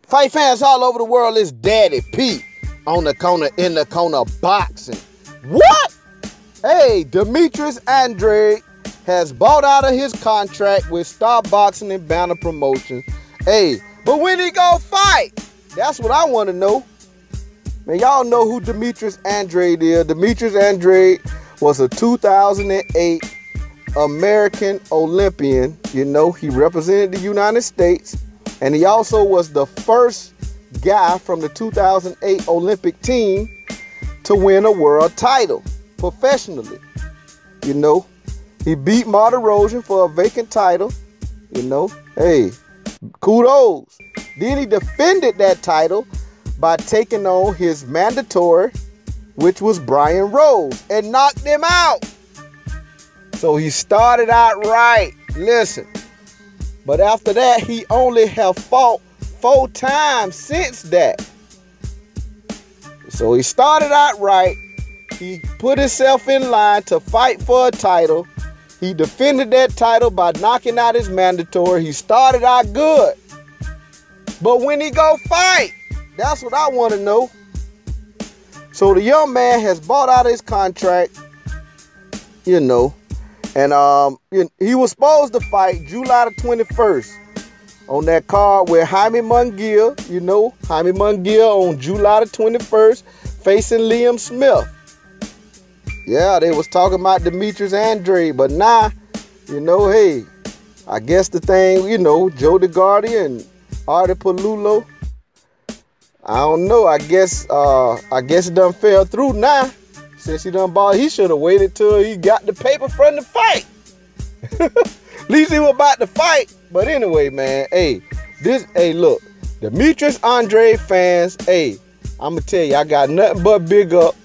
Fight fans all over the world, it's Daddy P on the corner, in the corner boxing. What? Hey, Demetrius Andrade has bought out of his contract with Star Boxing and Banner Promotions. Hey, but when he gonna fight? That's what I want to know. Man, y'all know who Demetrius Andrade is. Demetrius Andrade was a 2008 American Olympian. You know, he represented the United States. And he also was the first guy from the 2008 Olympic team to win a world title professionally. You know, he beat Martirosian for a vacant title. You know, hey, kudos. Then he defended that title by taking on his mandatory, which was Brian Rose, and knocked him out. So he started out right. Listen. But after that, he only have fought 4 times since that. So he started out right. He put himself in line to fight for a title. He defended that title by knocking out his mandatory. He started out good. But when he go fight, that's what I want to know. So the young man has bought out his contract, you know. And he was supposed to fight July the 21st on that card with Jaime Munguia. You know, Jaime Munguia on July the 21st facing Liam Smith. Yeah, they was talking about Demetrius Andrade, but now, you know, hey, I guess the thing, you know, Joe DeGuardi and Artie Palulo, I don't know. I guess it done fell through now. Since he done bought, he should have waited till he got the paper from the fight. At least he was about to fight. But anyway, man, hey, look, Demetrius Andrade fans, hey, I'm going to tell you, I got nothing but big up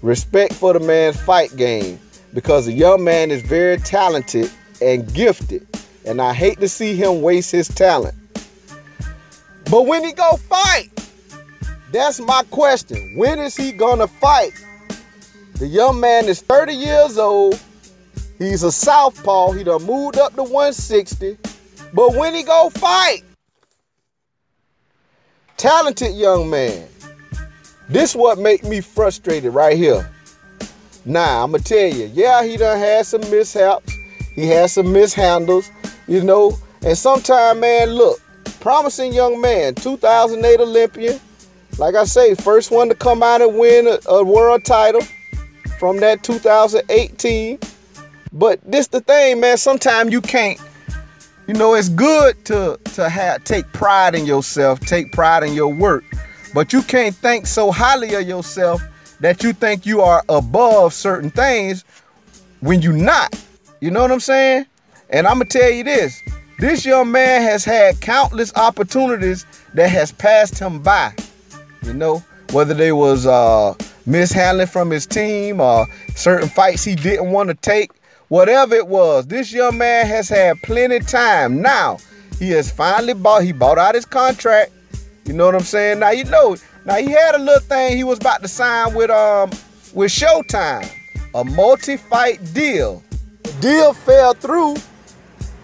respect for the man's fight game, because the young man is very talented and gifted, and I hate to see him waste his talent. But when he go fight, that's my question. When is he going to fight? The young man is 30 years old. He's a southpaw. He done moved up to 160. But when he go fight? Talented young man. This what make me frustrated right here. Now, I'm going to tell you. Yeah, he done had some mishaps. He had some mishandles, you know. And sometimes, man, look, promising young man, 2008 Olympian. Like I say, first one to come out and win a world title from that 2018. But this the thing, man, sometimes you can't, you know, it's good to take pride in yourself, take pride in your work, but you can't think so highly of yourself that you think you are above certain things when you're not. You know what I'm saying? And I'm gonna tell you this young man has had countless opportunities that has passed him by, you know, whether they was mishandling from his team or certain fights he didn't want to take, whatever it was. This young man has had plenty of time. Now he has finally bought out his contract. You know what I'm saying? Now, you know, he had a little thing he was about to sign with Showtime, a multi-fight deal. The deal fell through.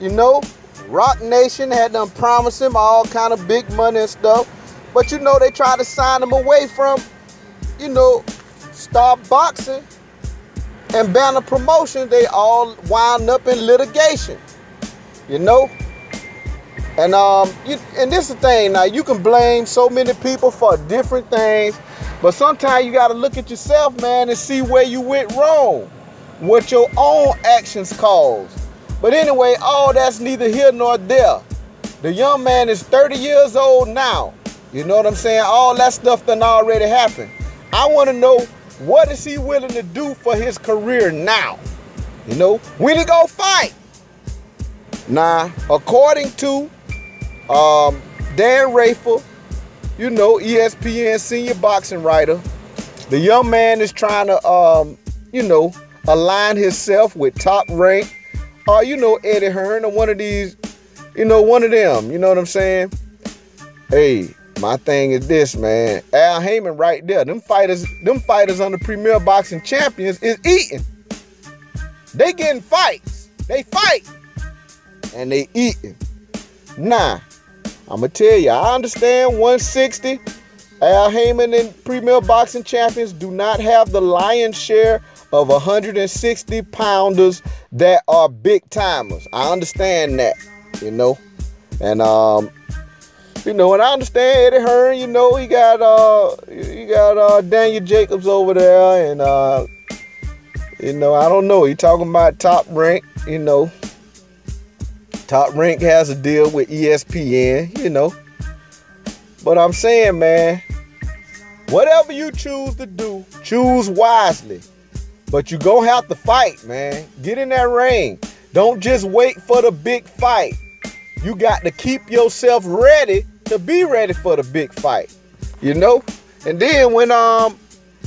You know, Rock Nation had them promise him all kind of big money and stuff, but you know, they tried to sign him away from, you know, Star Boxing and Banner Promotions. They all wound up in litigation, you know. And and this is the thing. Now, you can blame so many people for different things, but sometimes you got to look at yourself, man, and see where you went wrong, what your own actions caused. But anyway, all that's neither here nor there. The young man is 30 years old now. You know what I'm saying? All that stuff done already happened. I want to know, what is he willing to do for his career now? You know, when he go fight? Now, according to Dan Rafer, you know, ESPN senior boxing writer, the young man is trying to, you know, align himself with Top Rank, or, you know, Eddie Hearn, or one of these, you know, one of them. You know what I'm saying? Hey, my thing is this, man. Al Heyman right there. Them fighters on the Premier Boxing Champions is eating. They getting fights. They fight. And they eating. Nah, I'm going to tell you, I understand 160. Al Heyman and Premier Boxing Champions do not have the lion's share of 160 pounders that are big timers. I understand that, you know. And you know, and I understand Eddie Hearn, you know, he got Daniel Jacobs over there, and you know, I don't know. He talking about Top Rank, you know. Top Rank has a deal with ESPN, you know. But I'm saying, man, whatever you choose to do, choose wisely. But you gonna have to fight, man. Get in that ring. Don't just wait for the big fight. You got to keep yourself ready to be ready for the big fight, you know? And then when,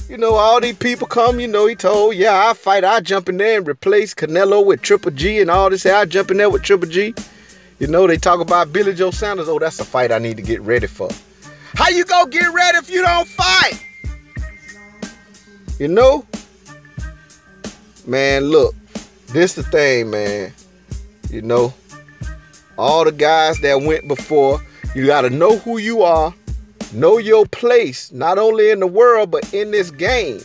you know, all these people come, you know, he told, yeah, I'll fight. I'll jump in there and replace Canelo with Triple G and all this. I'll jump in there with Triple G. You know, they talk about Billy Joe Sanders. Oh, that's a fight I need to get ready for. How you gonna get ready if you don't fight? You know? Man, look, this the thing, man. You know, all the guys that went before, you got to know who you are, know your place, not only in the world, but in this game.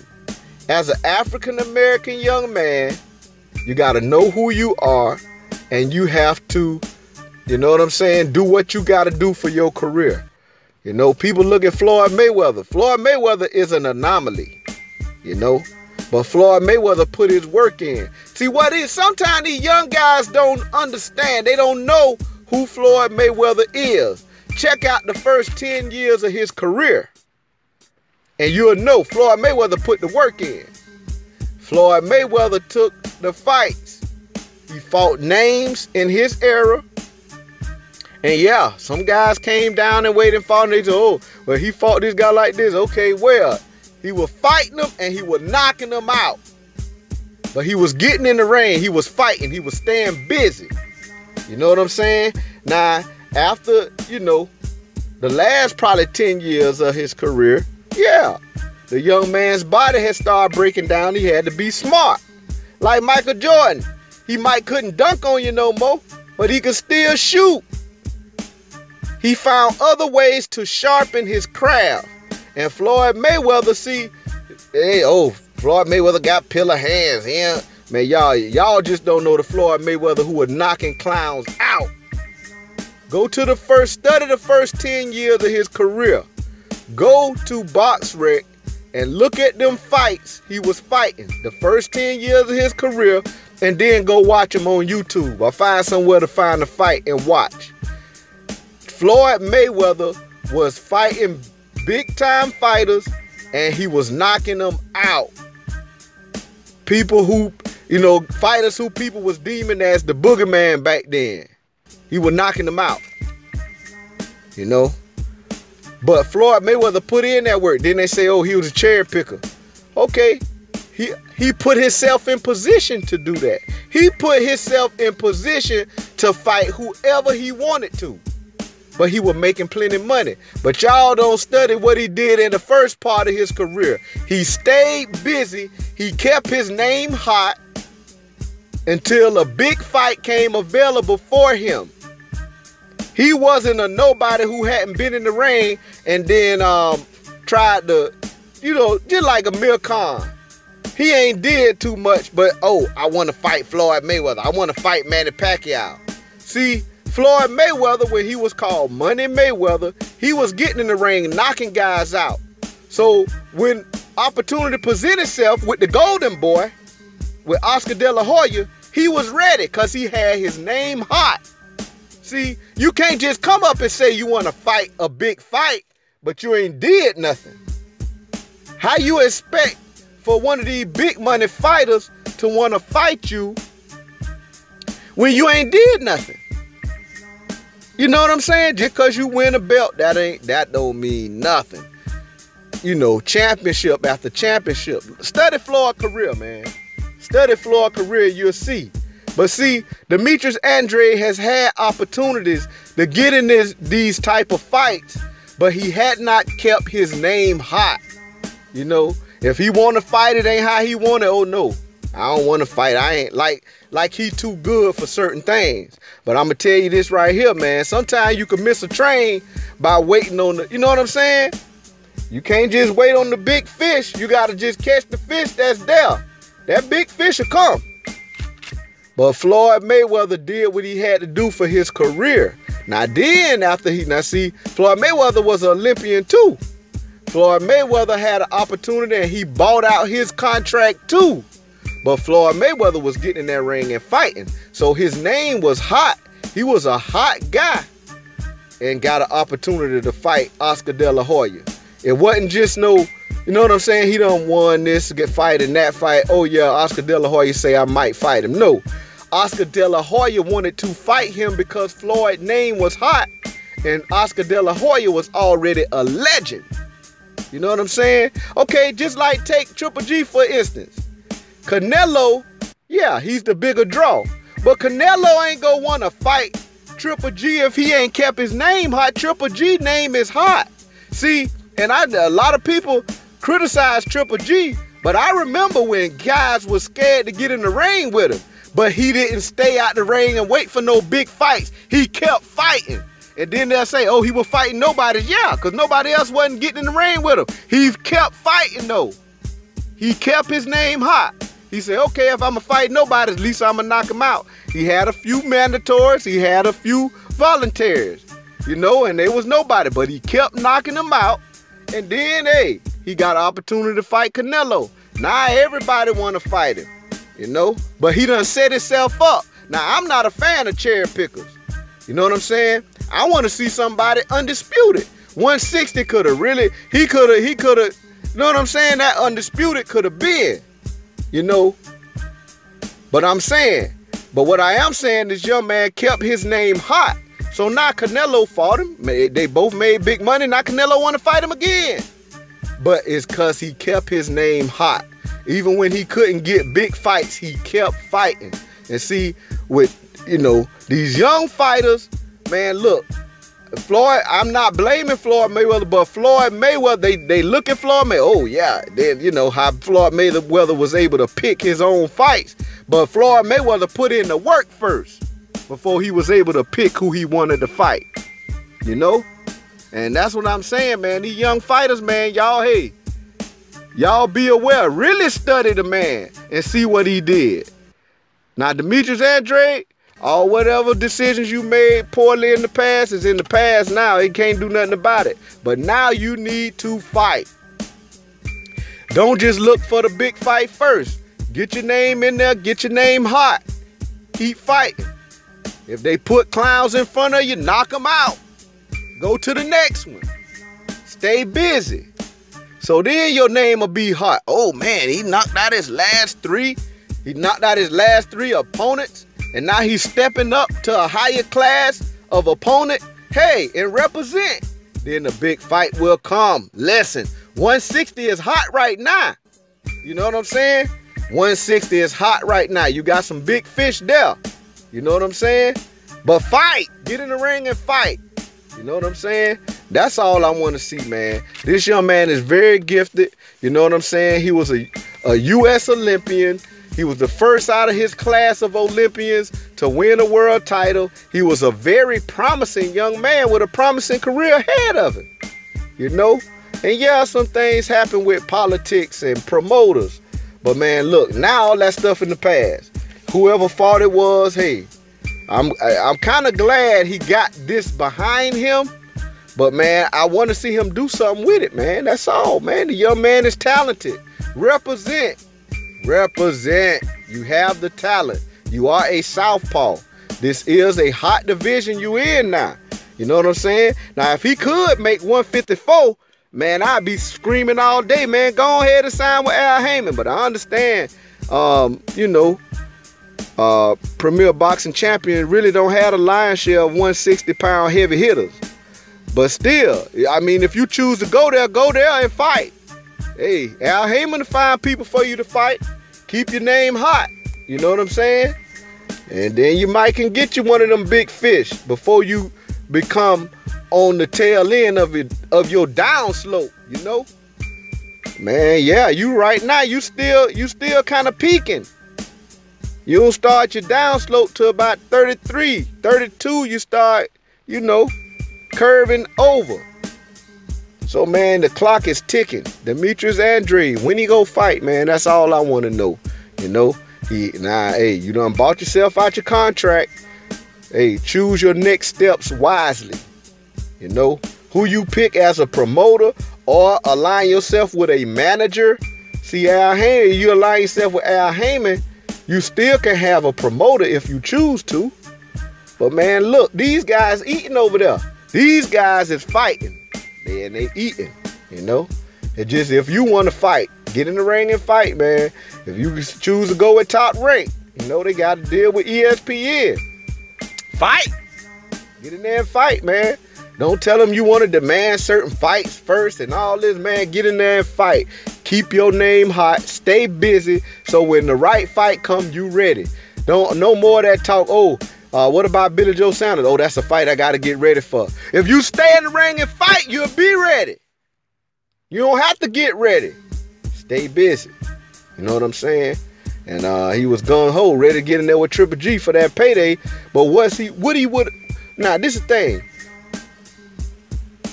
As an African-American young man, you got to know who you are, and you have to, you know what I'm saying, do what you got to do for your career. You know, people look at Floyd Mayweather. Floyd Mayweather is an anomaly, you know. But Floyd Mayweather put his work in. See, what is, sometimes these young guys don't understand. They don't know who Floyd Mayweather is. Check out the first 10 years of his career, and you'll know Floyd Mayweather put the work in. Floyd Mayweather took the fights. He fought names in his era. And yeah, some guys came down and waited and fought, and they said, oh, well, he fought this guy like this. Okay, well, he was fighting them and he was knocking them out. But he was getting in the ring. He was fighting. He was staying busy. You know what I'm saying? Now, after, you know, the last probably 10 years of his career, yeah, the young man's body had started breaking down. He had to be smart. Like Michael Jordan. He might couldn't dunk on you no more, but he could still shoot. He found other ways to sharpen his craft. And Floyd Mayweather, see, hey, oh, Floyd Mayweather got pillar hands. Yeah, man, y'all just don't know the Floyd Mayweather who was knocking clowns out. Go to study the first 10 years of his career. Go to BoxRec and look at them fights he was fighting. The first 10 years of his career, and then go watch him on YouTube or find somewhere to find a fight and watch. Floyd Mayweather was fighting big time fighters, and he was knocking them out. People who, you know, fighters who people was deeming as the boogeyman back then. He was knocking them out. You know? But Floyd Mayweather put in that work. Then they say, oh, he was a cherry picker. Okay. He put himself in position to do that. He put himself in position to fight whoever he wanted to. But he was making plenty of money. But y'all don't study what he did in the first part of his career. He stayed busy. He kept his name hot until a big fight came available for him. He wasn't a nobody who hadn't been in the ring and then tried to, you know, just like Amir Khan. He ain't did too much, but, oh, I want to fight Floyd Mayweather. I want to fight Manny Pacquiao. See, Floyd Mayweather, when he was called Money Mayweather, he was getting in the ring, knocking guys out. So when opportunity presented itself with the Golden Boy, with Oscar De La Hoya, he was ready because he had his name hot. See, you can't just come up and say you want to fight a big fight, but you ain't did nothing. How you expect for one of these big money fighters to want to fight you when you ain't did nothing? You know what I'm saying? Just because you win a belt, that don't mean nothing. You know, championship after championship. Study Floyd's career, man. Study Floyd's career, you'll see. But see, Demetrius Andrade has had opportunities to get in these type of fights, but he had not kept his name hot. You know, if he want to fight, it ain't how he want it. Oh no, I don't want to fight. I ain't like like he too good for certain things. But I'm gonna tell you this right here, man. Sometimes you can miss a train by waiting on the, you know what I'm saying? You can't just wait on the big fish. You gotta just catch the fish that's there. That big fish will come. But Floyd Mayweather did what he had to do for his career. Now then, Floyd Mayweather was an Olympian too. Floyd Mayweather had an opportunity and he bought out his contract too. But Floyd Mayweather was getting in that ring and fighting. So his name was hot. He was a hot guy and got an opportunity to fight Oscar De La Hoya. It wasn't just no, you know what I'm saying? He done won this, get fight in that fight. Oh yeah, Oscar De La Hoya say I might fight him. No, Oscar De La Hoya wanted to fight him because Floyd's name was hot and Oscar De La Hoya was already a legend. You know what I'm saying? Okay, just like take Triple G for instance. Canelo, yeah, he's the bigger draw. But Canelo ain't gonna want to fight Triple G if he ain't kept his name hot. Triple G name is hot. See, and a lot of people criticize Triple G, but I remember when guys was scared to get in the ring with him. But he didn't stay out the ring and wait for no big fights. He kept fighting. And then they'll say, oh, he was fighting nobody. Yeah, because nobody else wasn't getting in the ring with him. He kept fighting, though. He kept his name hot. He said, okay, if I'm going to fight nobody, at least I'm going to knock him out. He had a few mandatories. He had a few volunteers, you know, and they was nobody. But he kept knocking them out. And then, hey, he got an opportunity to fight Canelo. Now everybody want to fight him, you know. But he done set himself up. Now, I'm not a fan of cherry pickers. You know what I'm saying? I want to see somebody undisputed. 160 could have really, he could have, you know what I'm saying? That undisputed could have been, you know. But what I am saying, this young man kept his name hot. So now Canelo fought him. They both made big money. Now Canelo want to fight him again. But it's because he kept his name hot. Even when he couldn't get big fights, he kept fighting. And see, with, you know, these young fighters, man, look, Floyd, I'm not blaming Floyd Mayweather, but Floyd Mayweather, they look at Floyd Mayweather, oh yeah, then you know how Floyd Mayweather was able to pick his own fights. But Floyd Mayweather put in the work first before he was able to pick who he wanted to fight, you know? And that's what I'm saying, man. These young fighters, man, y'all, hey, y'all be aware. Really study the man and see what he did. Now, Demetrius Andrade, or whatever decisions you made poorly in the past is in the past now. He can't do nothing about it. But now you need to fight. Don't just look for the big fight first. Get your name in there. Get your name hot. Keep fighting. If they put clowns in front of you, knock them out. Go to the next one. Stay busy. So then your name will be hot. Oh, man, he knocked out his last three. He knocked out his last three opponents. And now he's stepping up to a higher class of opponent. Hey, and represent. Then the big fight will come. Listen, 160 is hot right now. You know what I'm saying? 160 is hot right now. You got some big fish there. You know what I'm saying? But fight. Get in the ring and fight. You know what I'm saying? That's all I want to see, man. This young man is very gifted. You know what I'm saying? He was a US Olympian. He was the first out of his class of Olympians to win a world title. He was a very promising young man with a promising career ahead of him, you know? And yeah, some things happen with politics and promoters. But man, look, now all that stuff in the past. Whoever fought it was, hey, I'm kind of glad he got this behind him. But man, I want to see him do something with it, man. That's all, man. The young man is talented. Represent. Represent. You have the talent. You are a southpaw. This is a hot division you in now. You know what I'm saying? Now, if he could make 154, man, I'd be screaming all day, man. Go ahead and sign with Al Haymon. But I understand, you know, Premier Boxing Champion really don't have a lion's share of 160-pound heavy hitters. But still, I mean, if you choose to go there and fight. Hey, Al Haymon to find people for you to fight. Keep your name hot. You know what I'm saying? And then you might can get you one of them big fish before you become on the tail end of your downslope, you know? Man, yeah, you right now, you still kind of peaking. You don't start your downslope till about 33, 32. You start, you know, curving over. So, man, the clock is ticking. Demetrius Andrade, when he go fight, man, that's all I want to know. You know, hey, you done bought yourself out your contract. Hey, choose your next steps wisely. You know, who you pick as a promoter or align yourself with a manager. See, Al Haymon, you align yourself with Al Haymon, you still can have a promoter if you choose to. But, man, look, these guys eating over there. These guys is fighting. And they eating, you know. It just, if you want to fight, get in the ring and fight, man. If you choose to go with Top Rank, you know, they got to deal with ESPN. Fight. Get in there and fight, man. Don't tell them you want to demand certain fights first and all this, man. Get in there and fight. Keep your name hot. Stay busy. So when the right fight comes, you ready. No more of that talk. What about Billy Joe Sanders? Oh, that's a fight I got to get ready for. If you stay in the ring and fight, you'll be ready. You don't have to get ready. Stay busy. You know what I'm saying? And he was gung-ho, ready to get in there with Triple G for that payday. But now, this is the thing.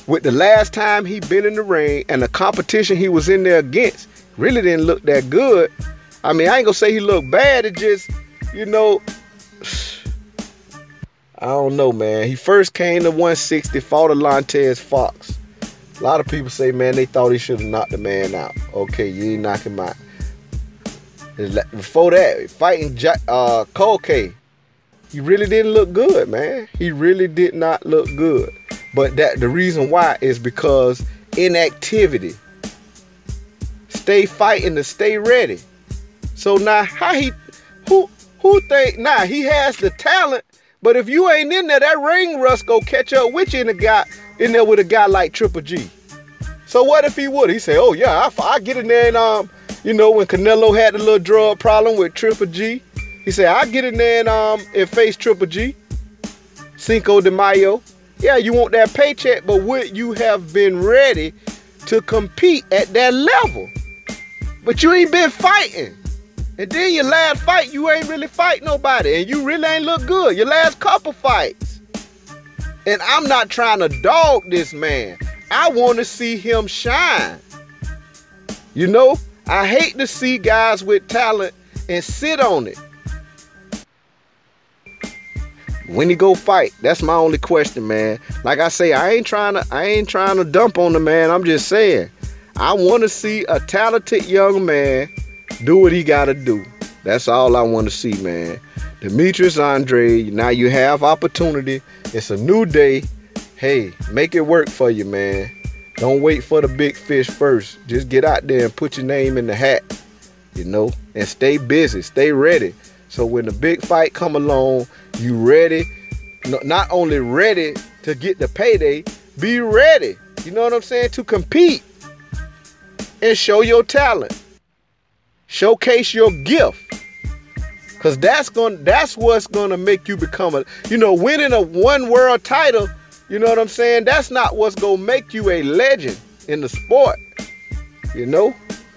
With the last time he been in the ring and the competition he was in there against, really didn't look that good. I mean, I ain't gonna say he looked bad. It just, you know, I don't know, man. He first came to 160, fought Alantez Fox. A lot of people say, man, they thought he should have knocked the man out. Okay, you ain't knock him out. Before that, fighting Cole K, he really didn't look good, man. He really did not look good. But the reason why is because inactivity. Stay fighting to stay ready. So now who think now he has the talent, but if you ain't in there, that ring rust go catch up with you in there with a guy like Triple G. So what if he would? He say, oh yeah, I get in there and you know, when Canelo had the little drug problem with Triple G, he said, I get in there and face Triple G. Cinco de Mayo. Yeah, you want that paycheck, but would you have been ready to compete at that level? But you ain't been fighting. And then your last fight, you ain't really fight nobody. And you really ain't look good. Your last couple fights. And I'm not trying to dog this man. I want to see him shine. You know, I hate to see guys with talent and sit on it. When he go fight, that's my only question, man. Like I say, I ain't trying to dump on the man. I'm just saying, I want to see a talented young man do what he got to do. That's all I want to see, man. Demetrius Andrade, now you have opportunity. It's a new day. Hey, make it work for you, man. Don't wait for the big fish first. Just get out there and put your name in the hat, you know, and stay busy, stay ready. So when the big fight come along, you ready, not only ready to get the payday, be ready, you know what I'm saying, to compete and show your talent. Showcase your gift. Because that's what's going to make you become winning a one world title, you know what I'm saying, that's not what's going to make you a legend in the sport. You know,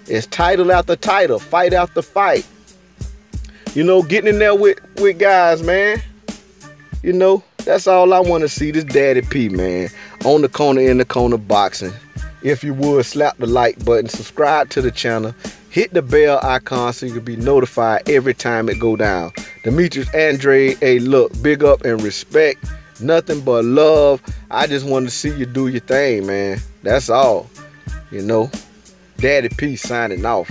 it's title after title, fight after fight. You know, getting in there with guys, man. You know, that's all I want to see. This Daddy P, man. On the corner, in the corner boxing. If you would, slap the like button. Subscribe to the channel. Hit the bell icon so you can be notified every time it go down. Demetrius Andrade, hey, look, big up and respect. Nothing but love. I just want to see you do your thing, man. That's all. You know, Daddy P signing off.